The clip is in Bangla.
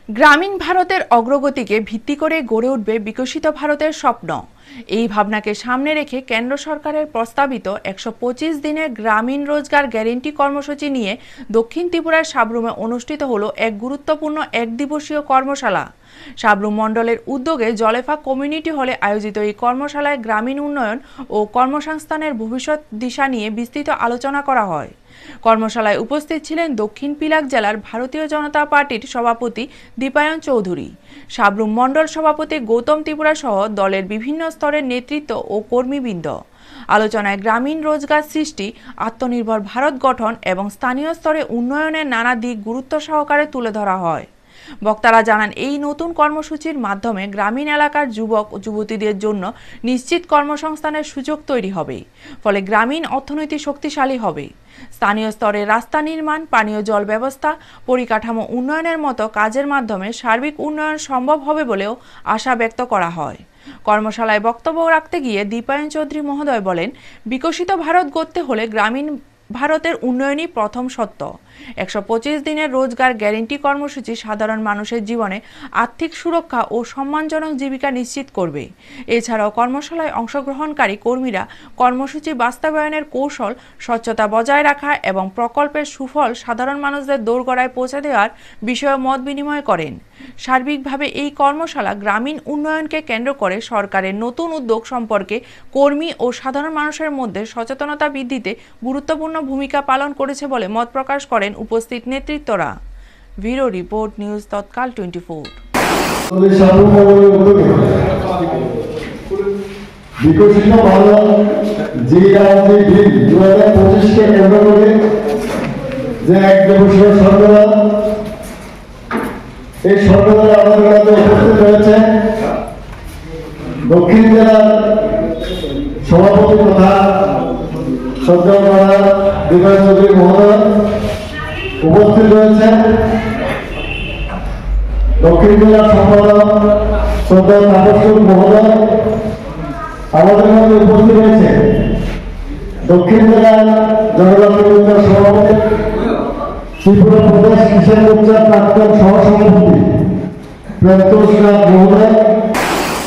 গ্রামীণ ভারতের অগ্রগতিকে ভিত্তি করে গড়ে উঠবে বিকশিত ভারতের স্বপ্ন। এই ভাবনাকে সামনে রেখে কেন্দ্র সরকারের প্রস্তাবিত ১২৫ দিনের গ্রামীণ রোজগার গ্যারেন্টি কর্মসূচি নিয়ে দক্ষিণ ত্রিপুরার সাব্রুমে অনুষ্ঠিত হলো এক গুরুত্বপূর্ণ একদিবসীয় কর্মশালা। সাব্রুম মণ্ডলের উদ্যোগে জলেফা কমিউনিটি হলে আয়োজিত এই কর্মশালায় গ্রামীণ উন্নয়ন ও কর্মসংস্থানের ভবিষ্যৎ দিশা নিয়ে বিস্তৃত আলোচনা করা হয়। কর্মশালায় উপস্থিত ছিলেন দক্ষিণ পিলাক জেলার ভারতীয় জনতা পার্টির সভাপতি দীপায়ন চৌধুরী, সাব্রুম মণ্ডল সভাপতি গৌতম ত্রিপুরা সহ দলের বিভিন্ন স্তরের নেতৃত্ব ও কর্মীবৃন্দ। আলোচনায় গ্রামীণ রোজগার সৃষ্টি, আত্মনির্ভর ভারত গঠন এবং স্থানীয় স্তরে উন্নয়নের নানা দিক গুরুত্ব সহকারে তুলে ধরা হয়। বক্তারা জানান, এই নতুন কর্মসূচির মাধ্যমে গ্রামীণ এলাকার যুবক ও যুবতীদের জন্য নিশ্চিত কর্মসংস্থানের সুযোগ তৈরি হবে, ফলে গ্রামীণ অর্থনীতি শক্তিশালী হবে। স্থানীয় স্তরে রাস্তা নির্মাণ, পানীয় জল ব্যবস্থা, পরিকাঠামো উন্নয়নের মতো কাজের মাধ্যমে সার্বিক উন্নয়ন সম্ভব হবে বলেও আশা ব্যক্ত করা হয়। কর্মশালায় বক্তব্য রাখতে গিয়ে দীপায়ন চৌধুরী মহোদয় বলেন, বিকশিত ভারত গড়তে হলে গ্রামীণ ভারতের উন্নয়নই প্রথম সত্য। ১২৫ দিনের রোজগার গ্যারেন্টি কর্মসূচি সাধারণ মানুষের জীবনে আর্থিক সুরক্ষা ও সম্মানজনক জীবিকা নিশ্চিত করবে। এছাড়াও কর্মশালায় অংশগ্রহণকারী কর্মীরা কর্মসূচি বাস্তবায়নের কৌশল, স্বচ্ছতা বজায় রাখা এবং প্রকল্পের সুফল সাধারণ মানুষদের দোরগোড়ায় পৌঁছে দেওয়ার বিষয়ে মত বিনিময় করেন। সার্বিকভাবে এই কর্মশালা গ্রামীণ উন্নয়নকে কেন্দ্র করে সরকারের নতুন উদ্যোগ সম্পর্কে কর্মী ও সাধারণ মানুষের মধ্যে সচেতনতা বৃদ্ধিতে গুরুত্বপূর্ণ ভূমিকা পালন করেছে বলে মত প্রকাশ করেন উপস্থিত নেতৃত্বরা। ব্যুরো রিপোর্ট, নিউজ তৎকাল 24। বিকশিত ভারত যে রাজ্যে দিন 2025কে কেন্দ্র করে যে এক দিবসীয় সম্মেলন, এই সম্মেলনে আমাদের কাছে উপস্থিত রয়েছে দক্ষিণ জেলার সভাপতি তথা শ্রদ্ধেয় দীপায়ন চৌধুরী মহোদয়, উপস্থিত রয়েছেন দক্ষিণ জেলার সম্পাদক শ্রদ্ধেয় তাপস মহোদয়, আমাদের মধ্যে উপস্থিত রয়েছে দক্ষিণ জেলার জনজাতি মোর্চার সভাপতি, ত্রিপুরা প্রদেশ কিষাণ মোর্চার প্রাক্তন সহসভাপতি প্রত্যুষ নাথ মহোদয়,